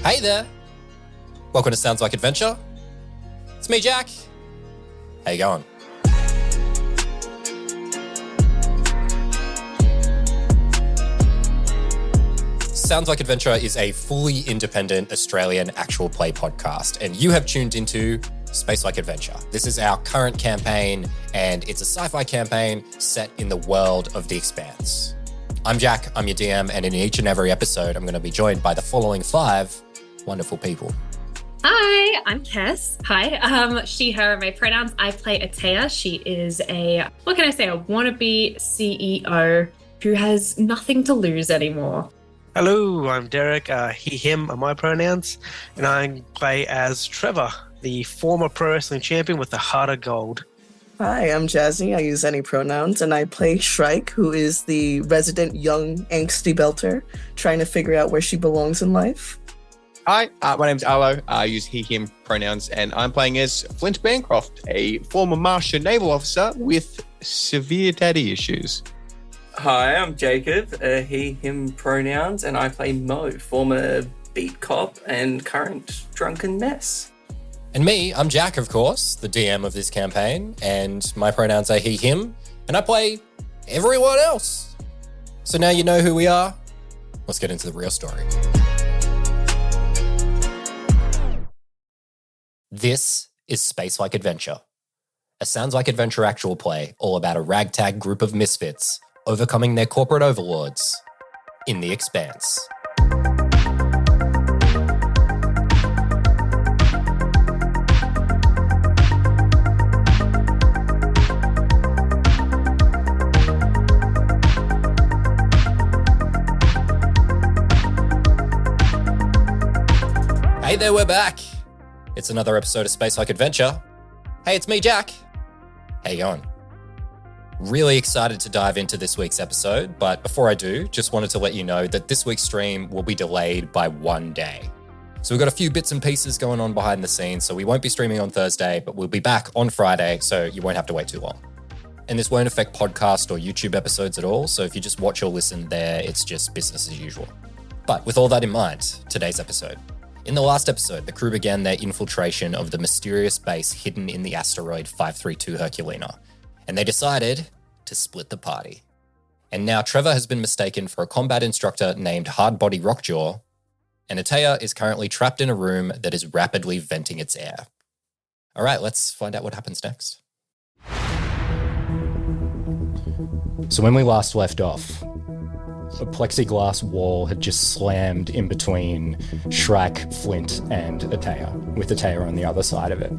Hey there. Welcome to Sounds Like Adventure. It's me, Jack. How you going? Sounds Like Adventure is a fully independent Australian actual play podcast, and you have tuned into Space Like Adventure. This is our current campaign, and it's a sci-fi campaign set in the world of the Expanse. I'm Jack, I'm your DM, and in each and every episode, I'm going to be joined by the following 5 wonderful people. Hi, I'm Kes. Hi, she, her, my pronouns. I play Atea. She is a wannabe CEO who has nothing to lose anymore. Hello, I'm Derek. He, him are my pronouns, and I play as Trevor, the former pro wrestling champion with the heart of gold. Hi, I'm Jazzy. I use any pronouns, and I play Shrike, who is the resident young angsty belter trying to figure out where she belongs in life. Hi, my name's Arlo. I use he, him pronouns, and I'm playing as Flint Bancroft, a former Martian naval officer with severe daddy issues. Hi, I'm Jacob, he, him pronouns, and I play Mo, former beat cop and current drunken mess. And me, I'm Jack, of course, the DM of this campaign, and my pronouns are he, him, and I play everyone else. So now you know who we are. Let's get into the real story. This is Space Like Adventure, a Sounds Like Adventure actual play all about a ragtag group of misfits overcoming their corporate overlords in the Expanse. Hey there, we're back. It's another episode of Space Like Adventure. Hey, it's me, Jack. How you going? Really excited to dive into this week's episode, but before I do, just wanted to let you know that this week's stream will be delayed by 1 day. So we've got a few bits and pieces going on behind the scenes, so we won't be streaming on Thursday, but we'll be back on Friday, so you won't have to wait too long. And this won't affect podcast or YouTube episodes at all, so if you just watch or listen there, it's just business as usual. But with all that in mind, today's episode. In the last episode, the crew began their infiltration of the mysterious base hidden in the asteroid 532 Herculina, and they decided to split the party. And now Trevor has been mistaken for a combat instructor named Hardbody Rockjaw, and Atea is currently trapped in a room that is rapidly venting its air. All right, let's find out what happens next. So when we last left off, a plexiglass wall had just slammed in between Shrike, Flint, and Atea, with Atea on the other side of it.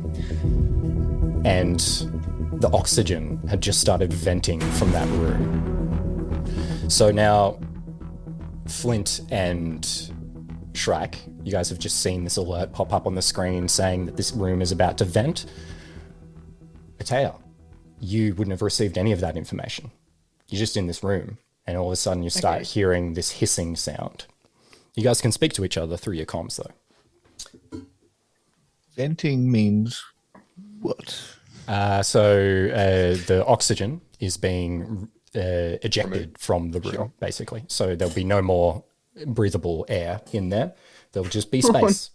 And the oxygen had just started venting from that room. So now, Flint and Shrike, you guys have just seen this alert pop up on the screen saying that this room is about to vent. Atea, you wouldn't have received any of that information. You're just in this room, and all of a sudden you start hearing this hissing sound. You guys can speak to each other through your comms, though. Venting means what? The oxygen is being ejected from the room, basically. So there'll be no more breathable air in there. There'll just be space.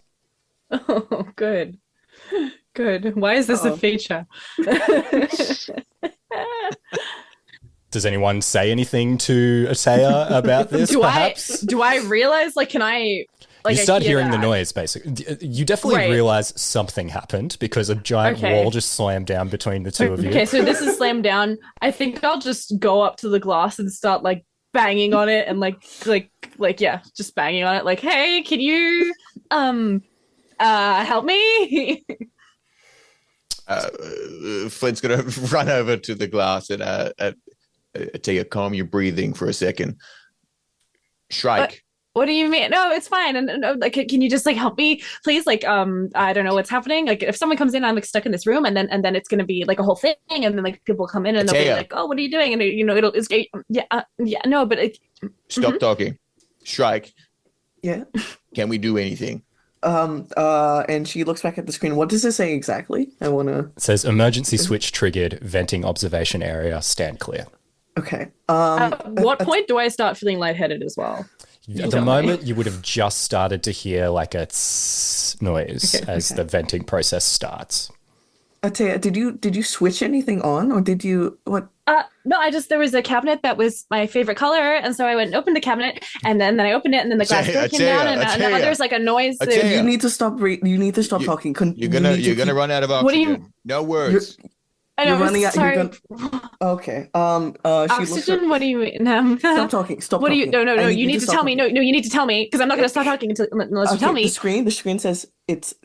Oh, good. Good. Why is this a feature? Does anyone say anything to Atea about this, perhaps? Do I realize, can I... you start hearing the noise, basically. You definitely realize something happened because a giant wall just slammed down between the two of you. Okay, so this is slammed down. I think I'll just go up to the glass and start, banging on it and, just banging on it. Hey, can you, help me? Flint's going to run over to the glass and Atea, calm your breathing for a second. Shrike. What do you mean? No, it's fine. And can you just help me, please? I don't know what's happening. If someone comes in, I'm stuck in this room, and then it's gonna be a whole thing, and then people come in and they'll be like, "Oh, what are you doing?" And Stop talking, Shrike. Yeah. Can we do anything? And she looks back at the screen. What does it say exactly? It says emergency switch triggered, venting observation area, stand clear. Okay. At what point do I start feeling lightheaded as well? At the moment, you would have just started to hear like a tss noise as the venting process starts. Atea, did you switch anything on, or did you what? No, there was a cabinet that was my favorite color, and so I went and opened the cabinet, and then I opened it, and then the glass door came down, and now there's like a noise. You need to stop. You need to stop talking. You're gonna run out of oxygen. What do you? No words. You're running out. Sorry. Okay. Oxygen. What do you mean? Stop talking. Stop. What do talking. you? No. You need to tell me. No. You need to tell me because I'm not going to stop talking unless you tell me. The screen says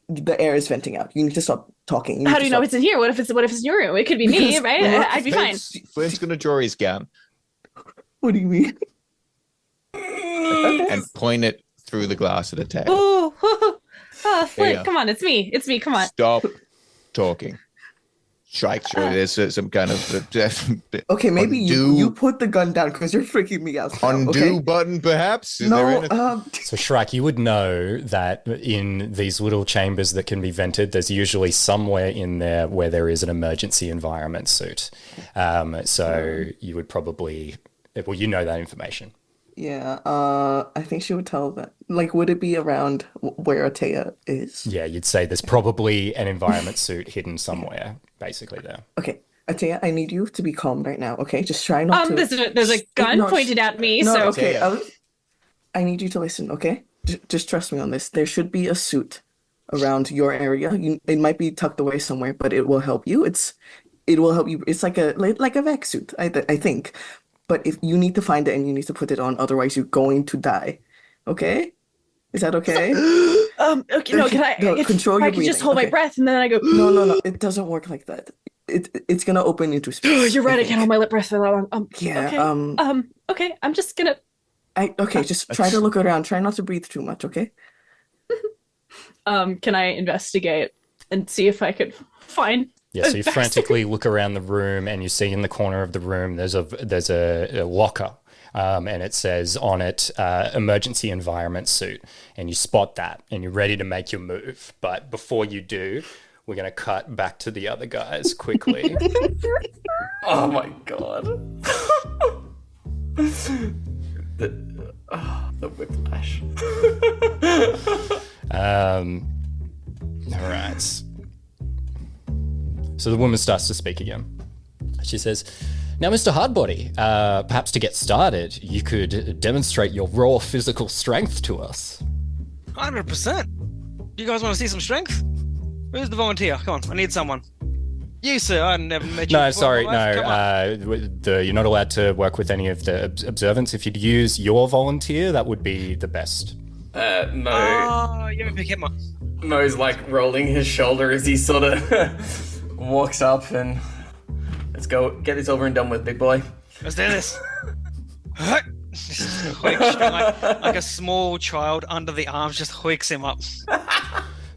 the air is venting out. You need to stop talking. How do you know it's in here? What if it's in your room? It could be me, right? I'd be fine. Flint's gonna draw his gun. What do you mean? And point it through the glass at a tag. Oh, Flint, come on, it's me. It's me. Come on. Stop talking. Shrike, surely there's some kind of okay, maybe you put the gun down because you're freaking me out. Undo button, perhaps? So Shrike, you would know that in these little chambers that can be vented, there's usually somewhere in there where there is an emergency environment suit. So you would probably, well, you know that information. Yeah, I think she would tell that. Like, would it be around where Atea is? Yeah, you'd say there's probably an environment suit hidden somewhere, basically there. Okay, Atea, I need you to be calm right now. Okay, just try not to. There's a gun pointed at me. No, so okay, I need you to listen. Okay, just trust me on this. There should be a suit around your area. It might be tucked away somewhere, but it will help you. It will help you. It's like a vac suit, I think. But if you need to find it and you need to put it on, otherwise you're going to die. Okay? Is that okay? Okay, no, can I control your breathing? I can just hold my breath and then I go. No. It doesn't work like that. It's gonna open into space. You're right. I can't hold my lip breath for that long. Yeah. Okay. I'm just gonna. Just try to look around. Try not to breathe too much. Okay. Can I investigate and see if I could find? Yeah, so you frantically look around the room and you see in the corner of the room there's a locker, and it says on it emergency environment suit, and you spot that and you're ready to make your move. But before you do, we're going to cut back to the other guys quickly. Oh my god. The whiplash. All right. So the woman starts to speak again. She says, "Now, Mr. Hardbody, perhaps to get started, you could demonstrate your raw physical strength to us." 100%. You guys want to see some strength? Who's the volunteer? Come on, I need someone. You, sir, I never met you. No, before sorry, in my life. no. You're not allowed to work with any of the observants. If you'd use your volunteer, that would be the best. Mo. Oh, you haven't picked him up. Mo's like rolling his shoulder as he sort of walks up and let's go get this over and done with, big boy. Let's do this. Just like a small child under the arms, just hoiks him up.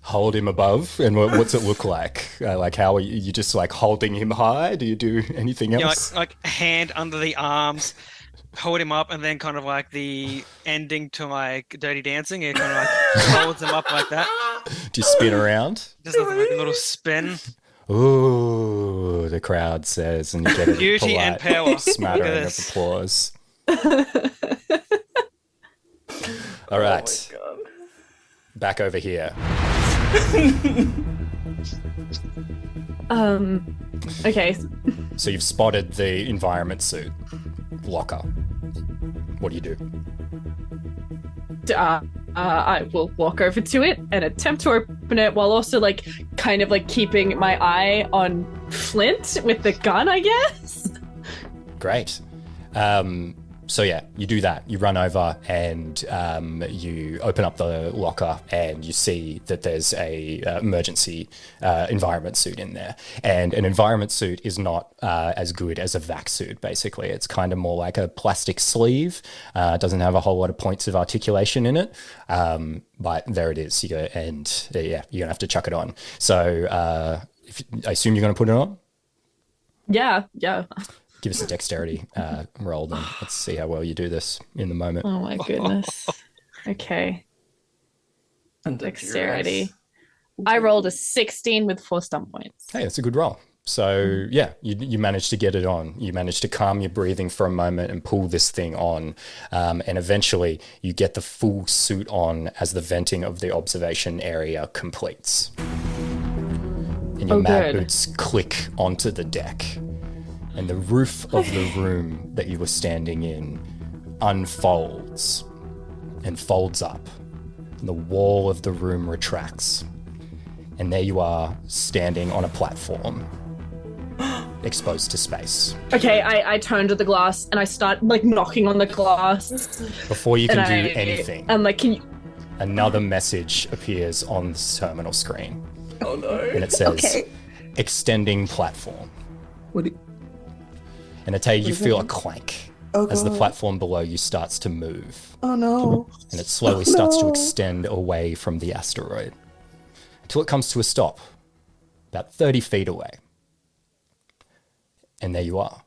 Hold him above, and what's it look like? Like, how are you just like holding him high? Do you do anything else? Yeah, like hand under the arms, hold him up, and then kind of like the ending to like Dirty Dancing. It kind of like holds him up like that. Do you spin around? Just like a little spin. Ooh, the crowd says, and you get a Beauty polite and power. smattering of applause. All right, Oh my god. back over here. Okay. So you've spotted the environment suit locker. What do you do? I will walk over to it and attempt to open it while also like kind of like keeping my eye on Flint with the gun, I guess. Great. So yeah, you do that. You run over and you open up the locker and you see that there's a emergency environment suit in there. And an environment suit is not as good as a vac suit, basically. It's kind of more like a plastic sleeve. It doesn't have a whole lot of points of articulation in it. But there it is. You're going to have to chuck it on. So I assume you're going to put it on? Yeah. Give us a dexterity roll, then let's see how well you do this in the moment. Oh my goodness. Okay. Under Dexterity. duress. I rolled a 16 with 4 stump points. Hey, that's a good roll. So yeah, you managed to get it on. You managed to calm your breathing for a moment and pull this thing on. And eventually you get the full suit on as the venting of the observation area completes. And your mag boots click onto the deck. And the roof of the room that you were standing in unfolds and folds up. And the wall of the room retracts. And there you are, standing on a platform, exposed to space. Okay, I turn to the glass and I start like knocking on the glass. Before you can do anything, I'm like, can you... another message appears on the terminal screen. Oh no. And it says, extending platform. What do you... And I tell you, you feel a clank as the platform below you starts to move. Oh no. And it slowly starts to extend away from the asteroid until it comes to a stop about 30 feet away. And there you are.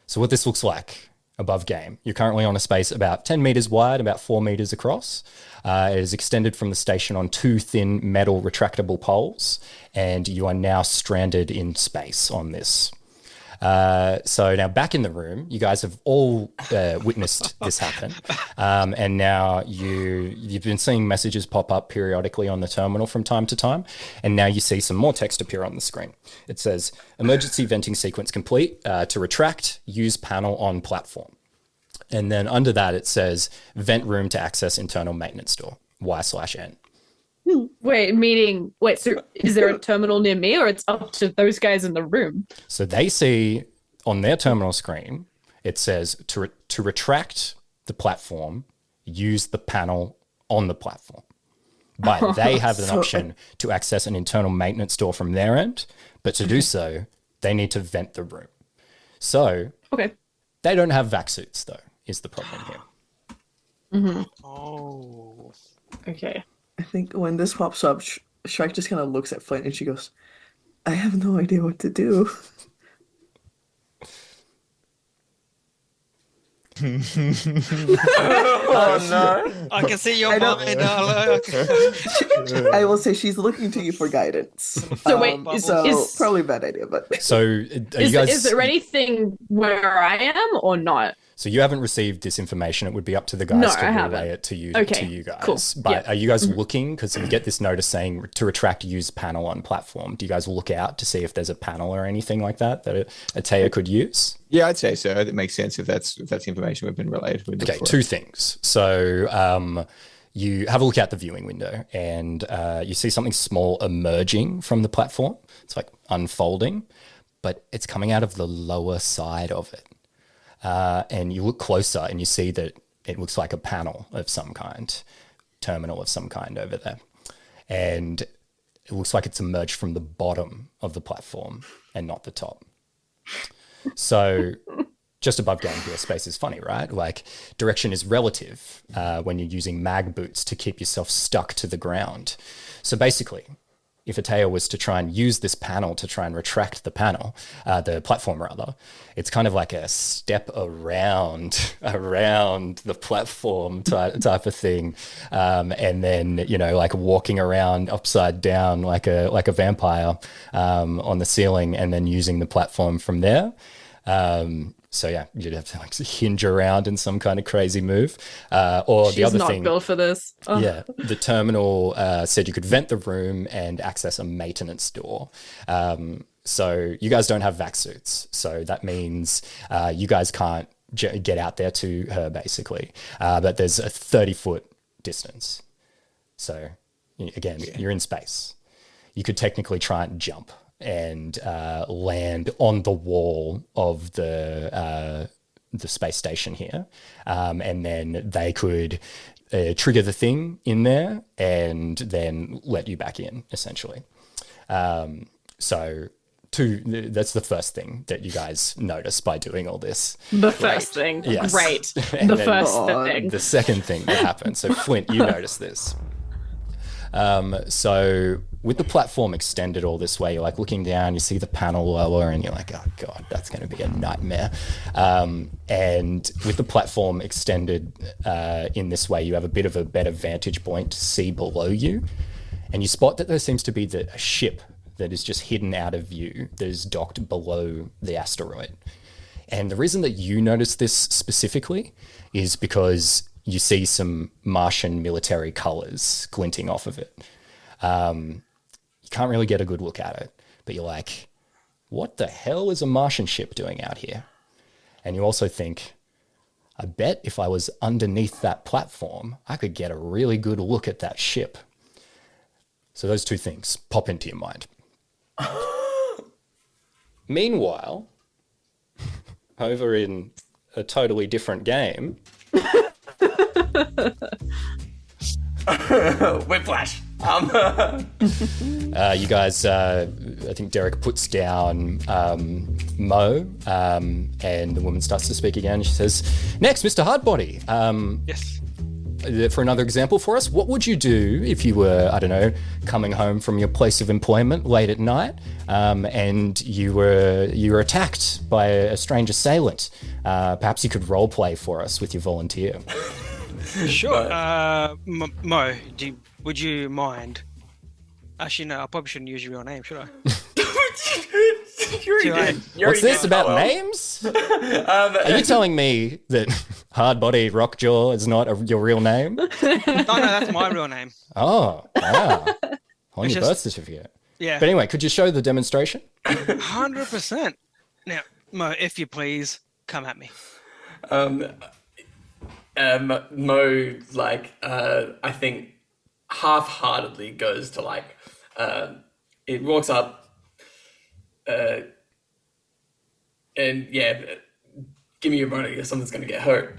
So what this looks like above game, you're currently on a space about 10 meters wide, about 4 meters across. It is extended from the station on 2 thin metal retractable poles, and you are now stranded in space on this. So now back in the room, you guys have all witnessed this happen. And now you've been seeing messages pop up periodically on the terminal from time to time. And now you see some more text appear on the screen. It says, emergency venting sequence complete. To retract, use panel on platform. And then under that, it says, vent room to access internal maintenance door, Y/N. Wait, so is there a terminal near me, or it's up to those guys in the room? So they see on their terminal screen, it says to retract the platform, use the panel on the platform. But they have an option to access an internal maintenance door from their end, but to do so, they need to vent the room. So they don't have vac suits, though, is the problem here. Oh. Okay. I think when this pops up, Shrike just kind of looks at Flint and she goes, I have no idea what to do. Oh no. I can see your mind. I will say she's looking to you for guidance. So wait, is probably a bad idea, but So is there anything where I am or not? So you haven't received this information. It would be up to the guys to relay it to you, Okay, to you guys. cool. But are you guys looking? Because you get this notice saying to retract, use panel on platform. Do you guys look out to see if there's a panel or anything like that Atea could use? Yeah, I'd say so. That makes sense if that's the information we've been relayed. Okay, 2 things. So you have a look out the viewing window and you see something small emerging from the platform. It's like unfolding, but it's coming out of the lower side of it. And you look closer and you see that it looks like a panel of some kind, terminal of some kind over there. And it looks like it's emerged from the bottom of the platform and not the top. So just above game here, space is funny, right? Like direction is relative when you're using mag boots to keep yourself stuck to the ground. So basically, if Atea was to try and use this panel to try and retract the panel, the platform rather, it's kind of like a step around the platform type of thing, and then like walking around upside down like a vampire on the ceiling, and then using the platform from there. So yeah, you'd have to like hinge around in some kind of crazy move. Or the other thing, she's not built for this. Oh. Yeah, the terminal said you could vent the room and access a maintenance door. So you guys don't have vac suits, so that means you guys can't get out there to her basically. But there's a 30-foot distance. So again, you're in space. You could technically try and jump and land on the wall of the space station here, and then they could trigger the thing in there and then let you back in, essentially. So that's the first thing that you guys notice by doing all this. The first thing, yes. Great. The first thing. The second thing that happened. So Flint, you notice this. So with the platform extended all this way, you're like looking down, you see the panel lower and you're like, oh God, that's going to be a nightmare. And with the platform extended in this way, you have a bit of a better vantage point to see below you. And you spot that there seems to be a ship that is just hidden out of view that is docked below the asteroid. And the reason that you notice this specifically is because you see some Martian military colors glinting off of it. You can't really get a good look at it, but you're like, what the hell is a Martian ship doing out here? And you also think, I bet if I was underneath that platform, I could get a really good look at that ship. So those two things pop into your mind. Meanwhile, over in a totally different game. Whiplash. You guys, I think Derek puts down Mo, and the woman starts to speak again. She says, next, Mr. Hardbody. Yes. For another example for us, what would you do if you were, I don't know, coming home from your place of employment late at night, and you were attacked by a strange assailant? Perhaps you could role play for us with your volunteer. Sure. Mo, would you mind? Actually, no, I probably shouldn't use your real name, should I? What's this about names? Are you telling me that Hardbody Rockjaw is not your real name? No, that's my real name. Oh, wow. On It's your just- birth certificate. Yeah. But anyway, could you show the demonstration? 100%. Now, Mo, if you please, come at me. Mo, like, I think half-heartedly goes to, like, it walks up, and yeah, give me your money or someone's gonna get hurt.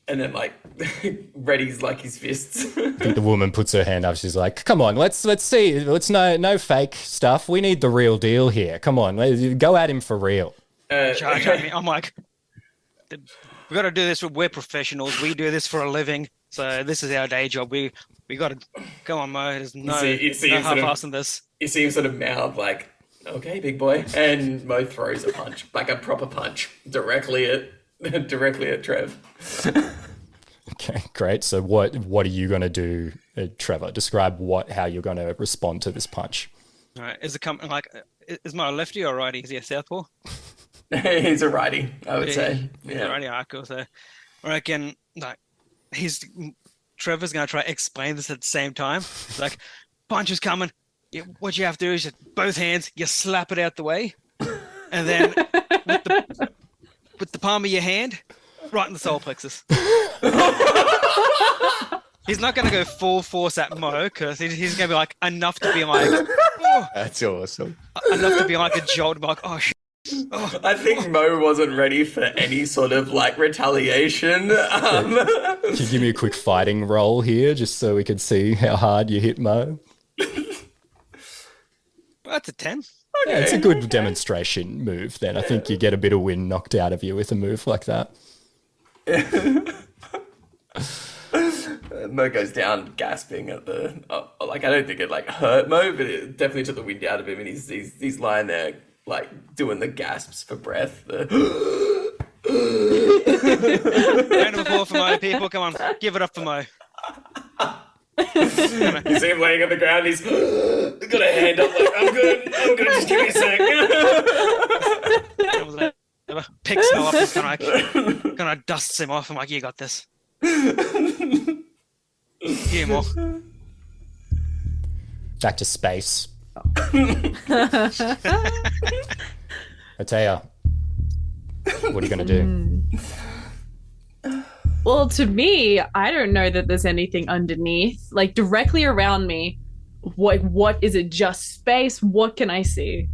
And then, like, readies, like, his fists. I think the woman puts her hand up. She's like, come on, let's see. Let's no fake stuff. We need the real deal here. Come on, go at him for real. Charge at me. I'm like, we got to do this. We're professionals. We do this for a living. So this is our day job. We got to go on, Mo. There's no half-assing this. You see him sort of mouth like, okay, big boy. And Mo throws a punch, like a proper punch, directly at Trev. Okay, great. So what are you going to do, Trevor? Describe how you're going to respond to this punch. All right. Is Mo a lefty or a righty? Is he a southpaw? He's a righty, I would say. Yeah. Righty, cool. So I reckon, like, Trevor's going to try to explain this at the same time. It's like, punch is coming. What you have to do is just both hands, you slap it out the way, and then with the palm of your hand, right in the solar plexus. He's not going to go full force at Mo because he's going to be like enough to be like, oh, That's awesome. enough to be like a jolt, to be like, oh shit. Oh. I think Mo wasn't ready for any sort of like retaliation. Can you give me a quick fighting roll here just so we can see how hard you hit Mo? That's a 10. Yeah, it's a good demonstration move then. I think you get a bit of wind knocked out of you with a move like that. Mo goes down gasping at the like, I don't think it like hurt Mo, but it definitely took the wind out of him, and he's lying there like doing the gasps for breath. Round of applause for Mo, people. Come on, give it up for Mo. You see him laying on the ground, he's got a hand up like, I'm good, just give me a sec. Picks Mo up and kind of dusts him off. I'm like, you got this. Yeah, more. Back to space. Atea, what are you going to do? Well, to me, I don't know that there's anything underneath, like directly around me. What is it? Just space? What can I see?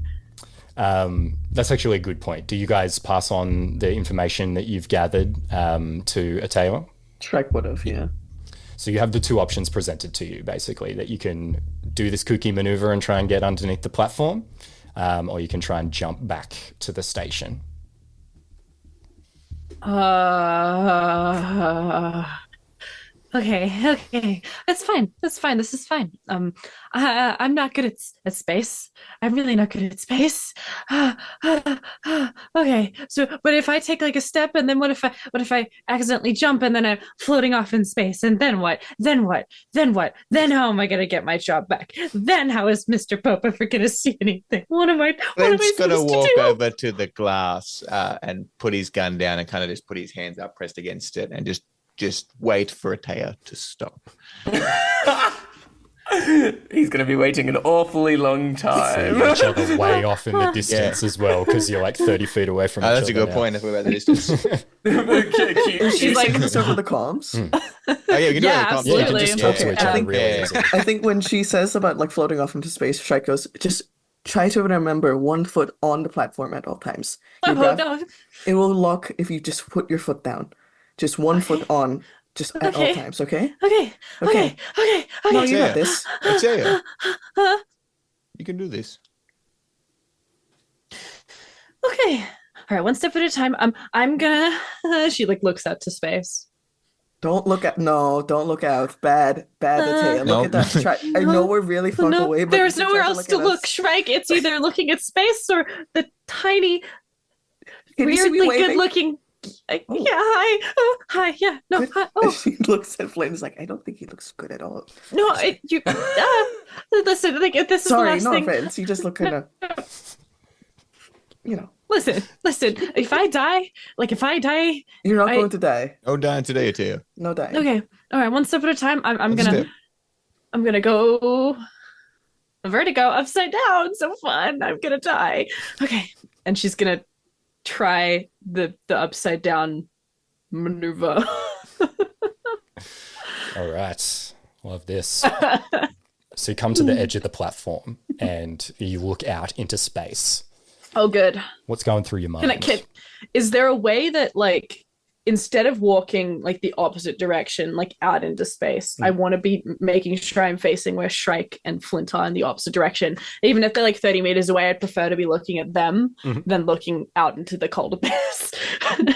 That's actually a good point. Do you guys pass on the information that you've gathered to Atea? Shrek would have, yeah. So you have the two options presented to you, basically, that you can do this kooky maneuver and try and get underneath the platform, or you can try and jump back to the station. Okay. That's fine. This is fine. I'm not good at space. I'm really not good at space. Okay. So, but if I take like a step, and then what if I accidentally jump, and then I'm floating off in space, and then what? Then how am I gonna get my job back? Then how is Mr. Pope ever gonna see anything? What am I Flint's gonna supposed to walk do? over to the glass and put his gun down and kind of just put his hands up pressed against it and just wait for Atea to stop. He's going to be waiting an awfully long time. See each other way off in the distance as well, because you're like 30 feet away from each other. That's a good point. I forgot about the distance. She's like this over the comms. Oh yeah, we can do it. Yeah, on the comms. Yeah, you can absolutely. just talk to each I other think- really Yeah. easily. I think when she says about like floating off into space, Shrike goes, just try to remember 1 foot on the platform at all times. Your Oh, grav- no. It will lock if you just put your foot down. Just 1 foot on, just at all Okay. times, okay? Okay. No, you got this. Atea, you can do this. Okay. All right, one step at a time. I'm gonna. She like looks out to space. Don't look out. Bad Atea. Look Nope. at that. I know we're really far No, away, but there's you nowhere try else look to at look. us. Shrike, it's either looking at space or the tiny, Can you see me weirdly waving? good-looking. Yeah, hi. Oh, hi. Yeah, no. Good. Hi. Oh, She looks at Flynn. Is like, I don't think he looks good at all. no. You. Listen. Like, this is Sorry, the last no thing. offense. You just look kind of, Listen. If I die, you're not I- going to die. Oh, dying today, Atea. No dying. okay. All right, one step at a time. I'm Just gonna. do it. I'm gonna go vertigo upside down. So fun. I'm gonna die. Okay. And she's gonna try the upside down maneuver. All right. Love this. So you come to the edge of the platform and you look out into space. Oh, good. What's going through your mind? Is there a way that, like, instead of walking like the opposite direction, like out into space, I want to be making sure I'm facing where Shrike and Flint are in the opposite direction. Even if they're like 30 meters away, I'd prefer to be looking at them than looking out into the cold abyss.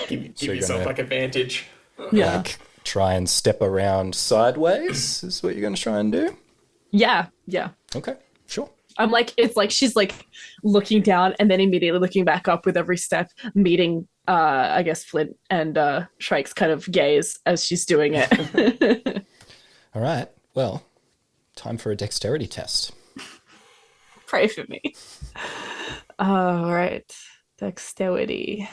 Give So you're yourself gonna- like advantage. Yeah. Like, try and step around sideways is what you're going to try and do? Yeah. Okay, sure. I'm like, it's like she's like looking down and then immediately looking back up with every step, meeting I guess Flint and Shrike's kind of gaze as she's doing it. All right. Well, time for a dexterity test. Pray for me. All right. Dexterity.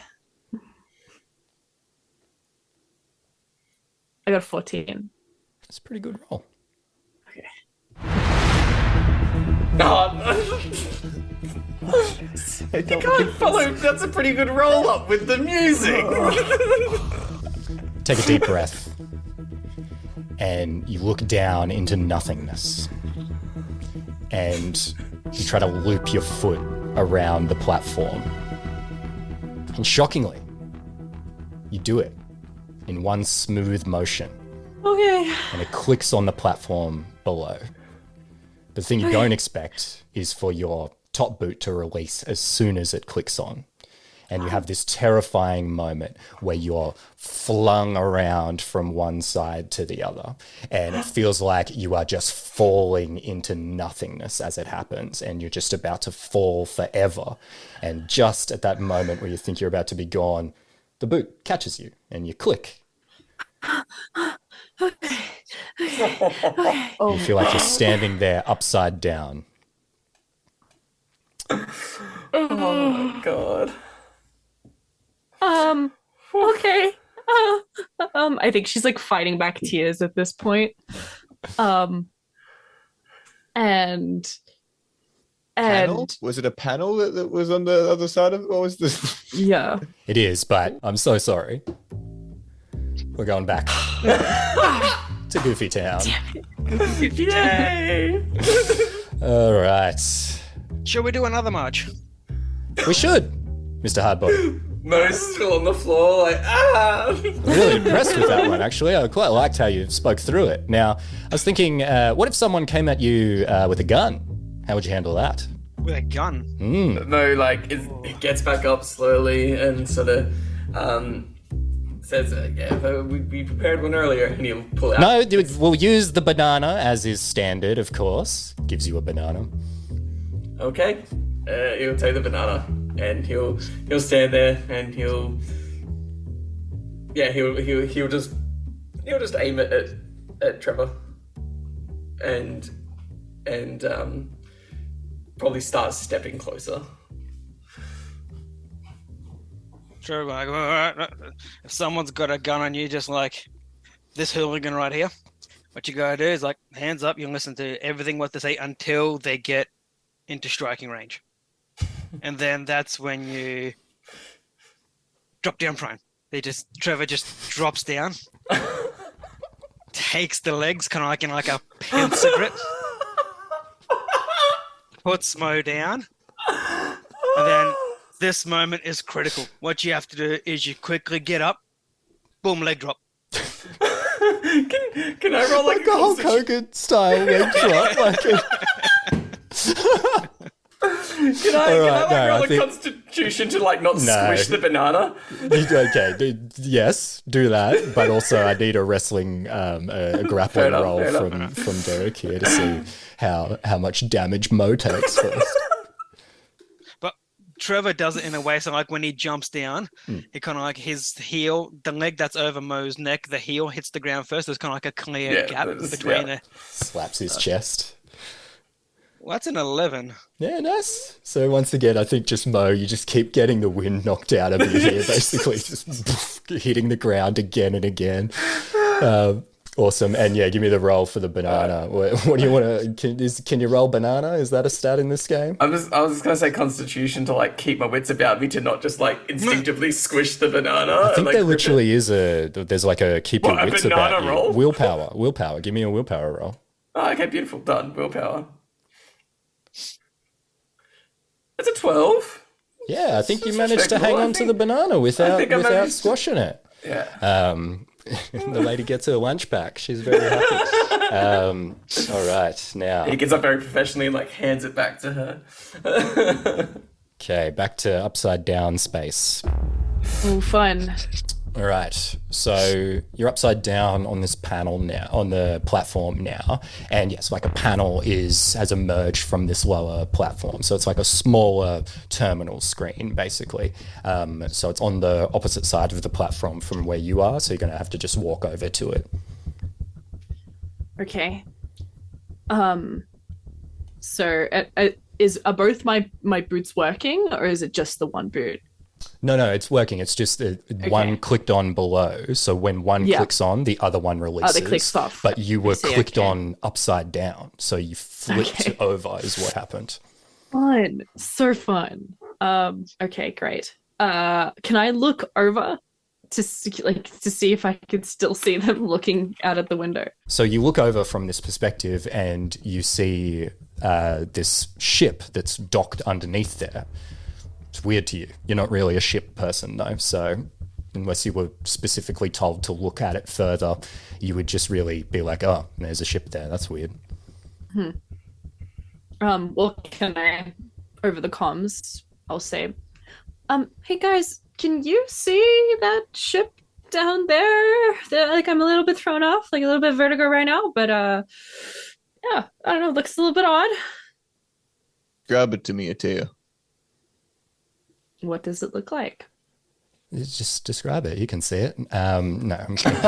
I got 14. That's a pretty good roll. Oh, I you don't can't think follow. That's a pretty good roll up with the music. Take a deep breath. And you look down into nothingness. And you try to loop your foot around the platform. And shockingly, you do it in one smooth motion. Okay. And it clicks on the platform below. The thing you don't expect is for your top boot to release as soon as it clicks on. And you have this terrifying moment where you're flung around from one side to the other. And it feels like you are just falling into nothingness as it happens. And you're just about to fall forever. And just at that moment where you think you're about to be gone, the boot catches you and you click. You feel like you're standing there upside down. Oh my god. Okay. I think she's like fighting back tears at this point. And Panel? Was it a panel that was on the other side of it? What was this? yeah. It is, but I'm so sorry. We're going back to Goofy Town. Yay! All right. Shall we do another march? We should, Mr. Hardbody. Mo's still on the floor, like, ah! I'm really impressed with that one, actually. I quite liked how you spoke through it. Now, I was thinking, what if someone came at you with a gun? How would you handle that? With a gun? Mo, like, it gets back up slowly and sort of says, we prepared one earlier, and he'll pull out. No, we'll use the banana as is standard, of course. Gives you a banana. Okay. He'll take the banana, and he'll stand there, and he'll just aim it at Trevor, and probably start stepping closer. Sure, like, all right. If someone's got a gun on you, just like this hooligan right here, what you gotta do is like hands up. You listen to everything what they say until they get into striking range, and then that's when you drop down prone. Trevor just drops down, takes the legs, kind of like in like a pincer grip, puts Mo down, and then. This moment is critical. What you have to do is you quickly get up, boom, leg drop. Can I roll like a Hulk Hogan style leg drop? Can I roll a constitution to like not squish the banana? Okay, yes, do that. But also, I need a wrestling, a grappling roll from Derek here to see how much damage Mo takes first. Trevor does it in a way so like when he jumps down, he kind of like his heel, the leg that's over Mo's neck, the heel hits the ground first. There's kind of like a clear gap between it. Slaps his chest. Well, that's an 11. Yeah, nice. So once again, I think just Mo, you just keep getting the wind knocked out of you here, basically just hitting the ground again and again. Awesome. And yeah, give me the roll for the banana. What do you want to... Can you roll banana? Is that a stat in this game? I was just going to say constitution to like keep my wits about me to not just like instinctively squish the banana. I think like, there literally is there's like a keep your wits about you. Roll? Willpower. Give me a willpower roll. Oh, okay, beautiful. Done. Willpower. That's a 12. Yeah, I think you managed to hang on to the banana without squashing it. Yeah. The lady gets her lunch back. She's very happy. All right, now. He gets up very professionally and like hands it back to her. Okay, back to upside down space. Oh, fun. All right, so you're upside down on this panel now, on the platform now, and yes, like a panel has emerged from this lower platform, so it's like a smaller terminal screen, basically. So it's on the opposite side of the platform from where you are, so you're going to have to just walk over to it. Okay. So are both my boots working, or is it just the one boot? No, it's working. It's just one clicked on below. So when one clicks on, the other one releases. Oh, it clicks off. But you were clicked on upside down. So you flipped over is what happened. Fun. So fun. Okay, great. Can I look over to see if I could still see them looking out at the window? So you look over from this perspective and you see this ship that's docked underneath there. It's weird to you. You're not really a ship person, though. So unless you were specifically told to look at it further, you would just really be like, oh, there's a ship there. That's weird. Well, can I, over the comms, I'll say, hey guys, can you see that ship down there? Like, I'm a little bit thrown off, like a little bit of vertigo right now, but yeah, I don't know, it looks a little bit odd. Grab it to me, Atea. What does it look like? Just describe it. You can see it. No, I'm kidding.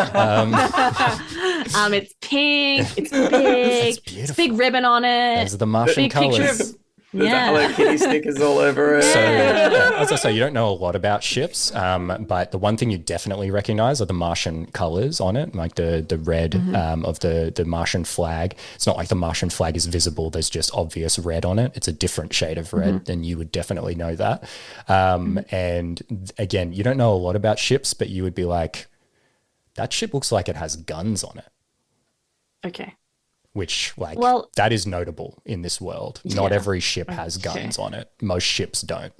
It's pink. It's big. It's big ribbon on it. Those are the Martian colors. There's a Hello Kitty stickers all over it. So, as I say, you don't know a lot about ships, but the one thing you definitely recognize are the Martian colors on it, like the red of the Martian flag. It's not like the Martian flag is visible. There's just obvious red on it. It's a different shade of red, and you would definitely know that. And again, you don't know a lot about ships, but you would be like, that ship looks like it has guns on it. Okay. Which, that is notable in this world. Not every ship has guns on it. Most ships don't.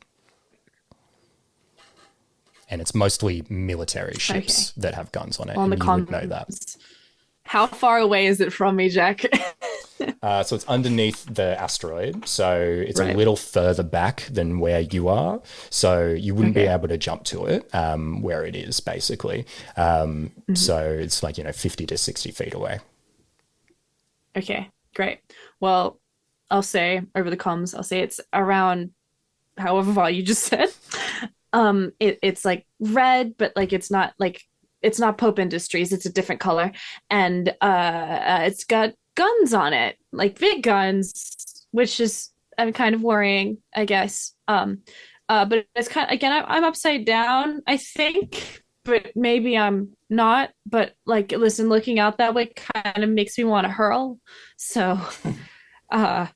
And it's mostly military ships that have guns on it. On and the you would know that. How far away is it from me, Jack? So it's underneath the asteroid. So it's a Right. little further back than where you are. So you wouldn't be Okay. able to jump to it where it is, basically. So it's like, 50 to 60 feet away. Okay, great. Well, I'll say over the comms, I'll say it's around however far you just said. It's like red, but like it's not Pope Industries, it's a different color. And it's got guns on it, like big guns, which is kind of worrying, I guess. But it's kind of, again, I'm upside down, I think, but maybe I'm not. But like, listen, looking out that way kind of makes me want to hurl. So, I'm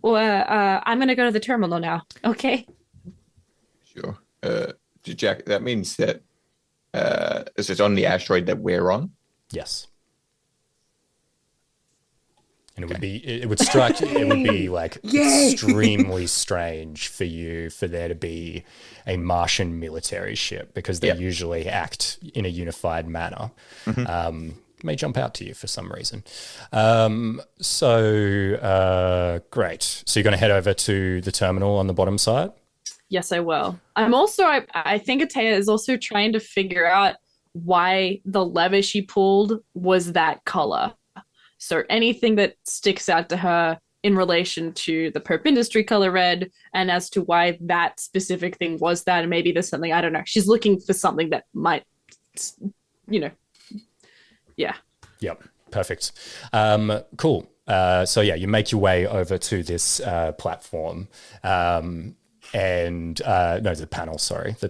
gonna go to the terminal now. Okay. Sure. Jack, that means that is it on the asteroid that we're on? Yes. And it would strike, it would be like extremely strange for there to be a Martian military ship, because they usually act in a unified manner. May jump out to you for some reason. Great. So you're going to head over to the terminal on the bottom side? Yes, I will. I'm also, I think Atea is also trying to figure out why the lever she pulled was that color. So anything that sticks out to her in relation to the Perp Industry color red, and as to why that specific thing was that, and maybe there's something, I don't know. She's looking for something that might, yeah. Yep. Perfect. Cool. You make your way over to this platform. The panel, sorry. The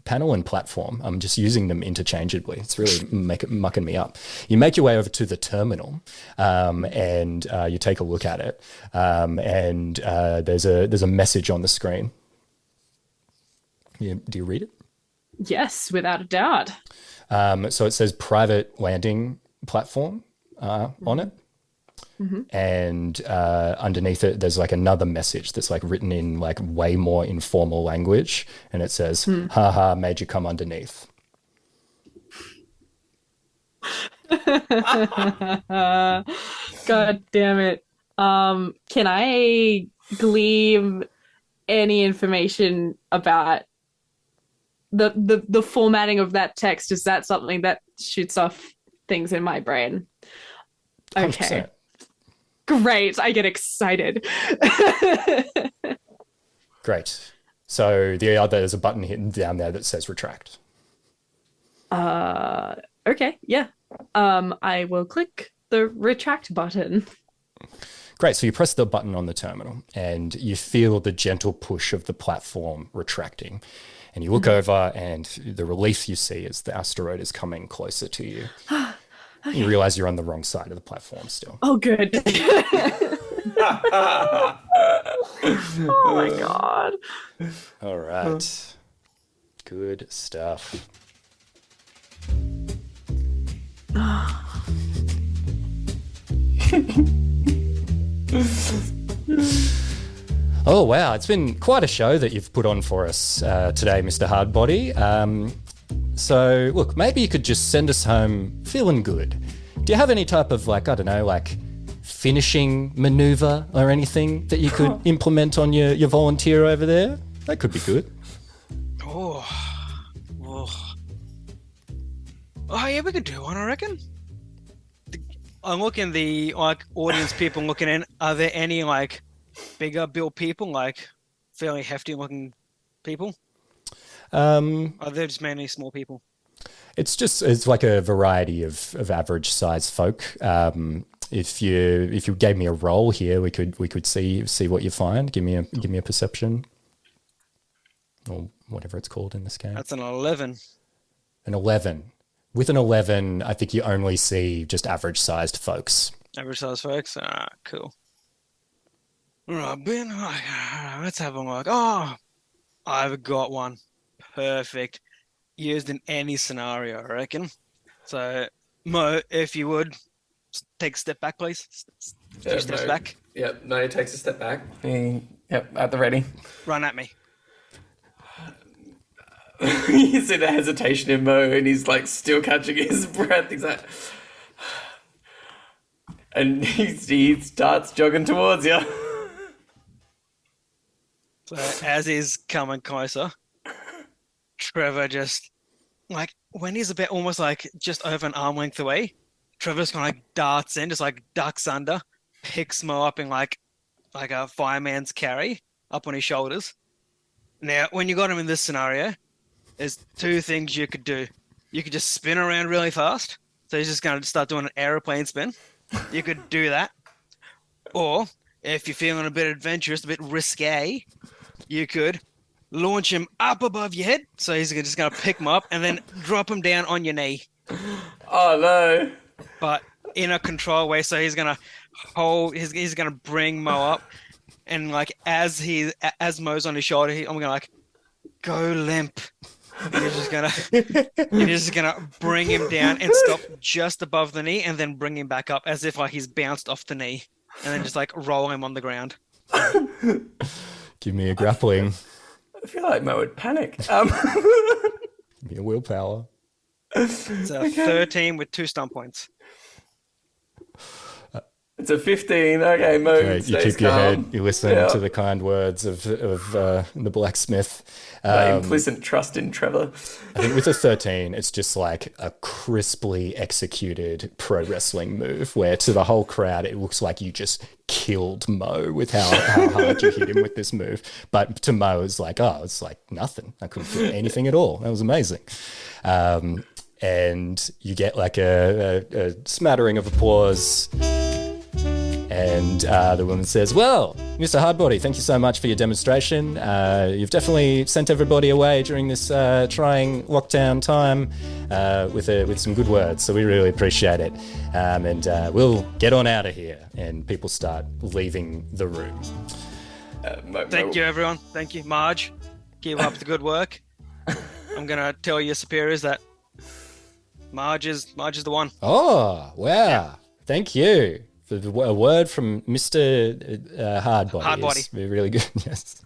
panel and platform. I'm just using them interchangeably. It's really mucking me up. You make your way over to the terminal, and you take a look at it. There's a message on the screen. Do you read it? Yes, without a doubt. So it says private landing platform on it. And underneath it, there's like another message that's like written in like way more informal language. And it says, haha, made you come underneath. God damn it. Can I glean any information about the formatting of that text? Is that something that shoots off things in my brain? Okay. 100%. Great. I get excited. Great. So there's a button hidden down there that says retract. Okay. Yeah. I will click the retract button. Great. So you press the button on the terminal and you feel the gentle push of the platform retracting. And you look over, and the relief you see is the asteroid is coming closer to you. Okay. You realize you're on the wrong side of the platform still. Oh, good. Oh, my God. All right. Good stuff. Oh, wow. It's been quite a show that you've put on for us today, Mr. Hardbody. So, look, maybe you could just send us home feeling good. Do you have any type of, finishing maneuver or anything that you could implement on your volunteer over there? That could be good. Oh, yeah, we could do one, I reckon. I'm looking the audience people looking in. Are there any bigger built people, fairly hefty looking people? Are they just mainly small people? It's like a variety of average size folk. If you gave me a roll here, we could see what you find. Give me a perception, or whatever it's called in this game. That's an 11. An 11. With an 11, I think you only see just average sized folks. Average sized folks. Ah, cool. All right, Ben. Let's have a look. Oh, I've got one. Perfect. Used in any scenario, I reckon. So, Mo, if you would, take a step back, please. Two steps back. Yep, Mo takes a step back. Yep, at the ready. Run at me. You see the hesitation in Mo, and he's still catching his breath. He's like, And he starts jogging towards you. So as he's coming closer, Trevor just like when he's about almost like just over an arm length away, Trevor's kind of like darts in, just like ducks under, picks Mo up in like a fireman's carry up on his shoulders. Now, when you got him in this scenario, there's two things you could do. You could just spin around really fast, so he's just going to start doing an aeroplane spin. You could do that, or if you're feeling a bit adventurous, a bit risque, you could launch him up above your head. So he's just going to pick him up and then drop him down on your knee. Oh no! But in a control way. So he's going to hold. He's going to bring Mo up, and like as Mo's on his shoulder, I'm going to like go limp. And you're just gonna bring him down and stop just above the knee, and then bring him back up as if like he's bounced off the knee, and then just like roll him on the ground. Give me a grappling. I feel like Mo would panic. Give me a willpower. It's a 13 with 2 stump points. It's a 15. Okay, Mo. Okay, you keep your head. calm. You listen to the kind words of the blacksmith. Implicit trust in Trevor. I think with a 13, it's just like a crisply executed pro wrestling move where to the whole crowd, it looks like you just killed Mo with how hard you hit him with this move. But to Mo, it's like, oh, it's like nothing. I couldn't feel anything at all. That was amazing. And you get like a smattering of applause. And the woman says, well, Mr. Hardbody, thank you so much for your demonstration. You've definitely sent everybody away during this trying lockdown time with some good words. So we really appreciate it. And we'll get on out of here. And people start leaving the room. Thank you, everyone. Thank you. Marge, keep up the good work. I'm going to tell your superiors that Marge is the one. Oh, wow. Yeah. Thank you. A word from Mr. Hardbody. Hardbody. Is really good. Yes.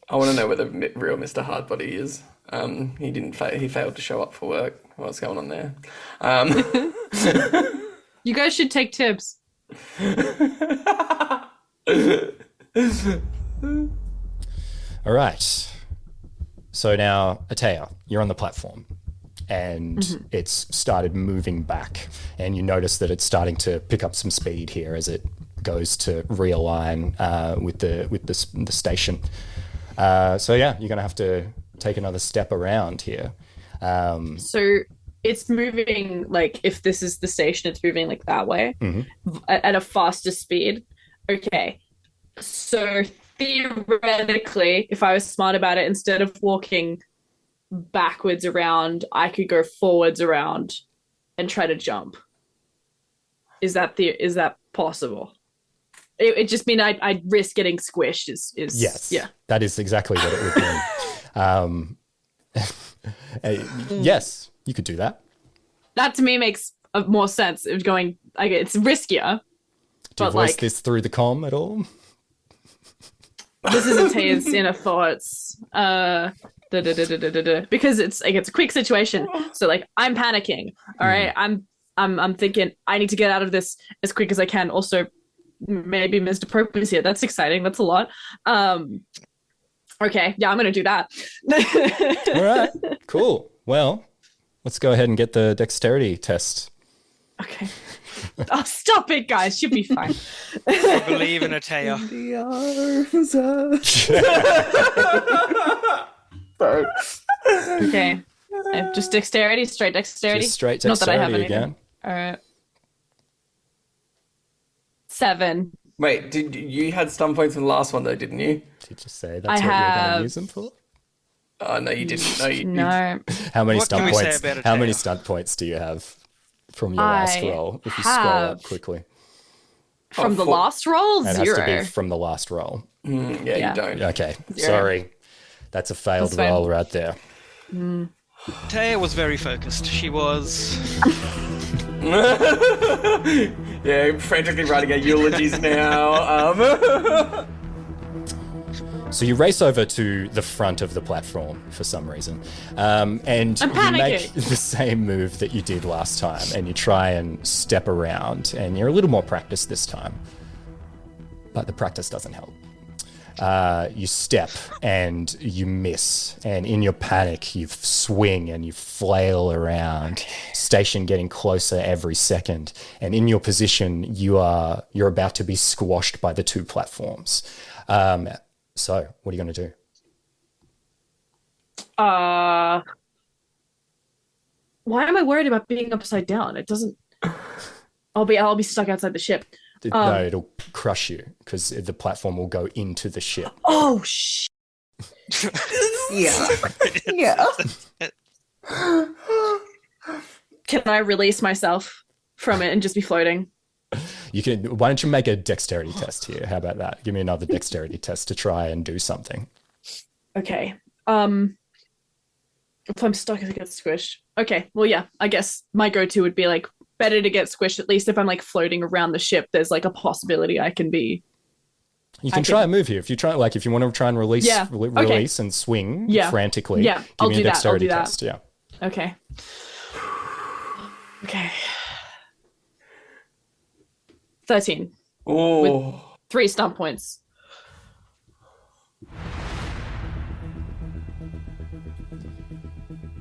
I want to know where the real Mr. Hardbody is. He failed to show up for work. What's going on there? You guys should take tips. All right. So now, Atea, you're on the platform. And it's started moving back, and you notice that it's starting to pick up some speed here as it goes to realign with the station. So yeah, you're gonna have to take another step around here. So it's moving, like if this is the station, it's moving like that way at a faster speed. Okay, so theoretically, if I was smart about it, instead of walking backwards around, I could go forwards around and try to jump. Is that possible? It just mean I'd risk getting squished. Is yes, yeah, that is exactly what it would mean. Yes, you could do that. That to me makes more sense. It's going, like, it's riskier. Do you voice this through the comm at all? This isn't Taya's inner thoughts. Because it's like it's a quick situation, so like I'm panicking. All right, I'm thinking I need to get out of this as quick as I can. Also, maybe Mr. Pope is here. That's exciting. That's a lot. Okay, yeah, I'm gonna do that. All right, cool. Well, let's go ahead and get the dexterity test. Okay. Oh, stop it, guys. She'll be fine. I believe in Atea. In the arms of... Okay. Just dexterity, straight dexterity. Just straight Not that I have dexterity anything. again. All right. 7. Wait, you had stun points in the last one though, didn't you? Did you say that's what you're going to use them for? Oh no, you didn't. No, No. How many What stunt can we say points? about How many Atea? stunt points do you have from your last I roll? If you scroll up have- quickly, From the 4. last roll, it 0. has to be from the last roll. Yeah, Yeah. you don't. Okay, 0. sorry, that's a failed That's fine. roll right there. Taya was very focused. She was. Yeah, frantically writing our eulogies now. So you race over to the front of the platform for some reason, and I'm you make panicking. the same move that you did last time, and you try and step around, and you're a little more practiced this time, but the practice doesn't help. You step and you miss, and in your panic you swing and you flail around, station getting closer every second, and in your position you're about to be squashed by the two platforms. So what are you going to do? Why am I worried about being upside down? It doesn't. I'll be stuck outside the ship. No, it'll crush you because the platform will go into the ship. Oh shit! Yeah. Can I release myself from it and just be floating? You can. Why don't you make a dexterity test here? How about that? Give me another dexterity test to try and do something. Okay. If I'm stuck, I get squished. Okay. Well, yeah. I guess my go-to would be like better to get squished. At least if I'm like floating around the ship, there's like a possibility I can be. You can try a move here if you try. Like if you want to try and release, release and swing frantically. Yeah, I'll give me do a that. dexterity test. Yeah. Okay. Okay. 13 Oh. with 3 stump points.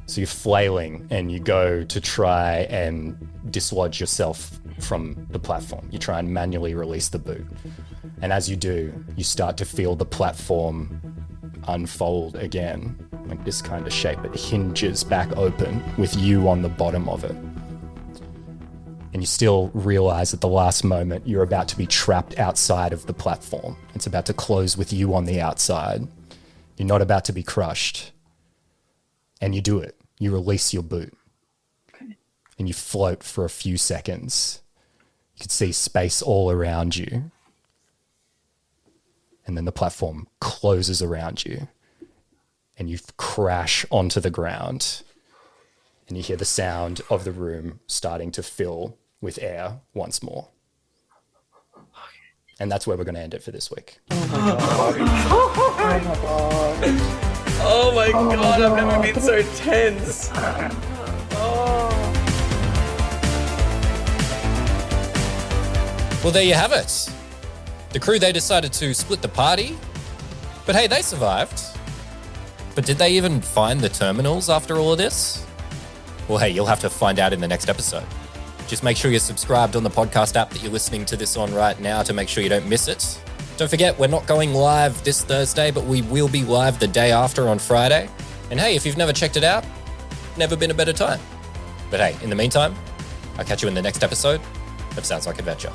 So you're flailing and you go to try and dislodge yourself from the platform. You try and manually release the boot. And as you do, you start to feel the platform unfold again, like this kind of shape. It hinges back open with you on the bottom of it. And you still realize at the last moment you're about to be trapped outside of the platform. It's about to close with you on the outside. You're not about to be crushed. And you do it. You release your boot. Okay. And you float for a few seconds. You can see space all around you. And then the platform closes around you. And you crash onto the ground. And you hear the sound of the room starting to fill with air once more. And that's where we're going to end it for this week. Oh my god, I've never been so tense. Well, there you have it. The crew, they decided to split the party. But hey, they survived. But did they even find the terminals after all of this? Well, hey, you'll have to find out in the next episode. Just make sure you're subscribed on the podcast app that you're listening to this on right now to make sure you don't miss it. Don't forget, we're not going live this Thursday, but we will be live the day after on Friday. And hey, if you've never checked it out, never been a better time. But hey, in the meantime, I'll catch you in the next episode of Sounds Like Adventure.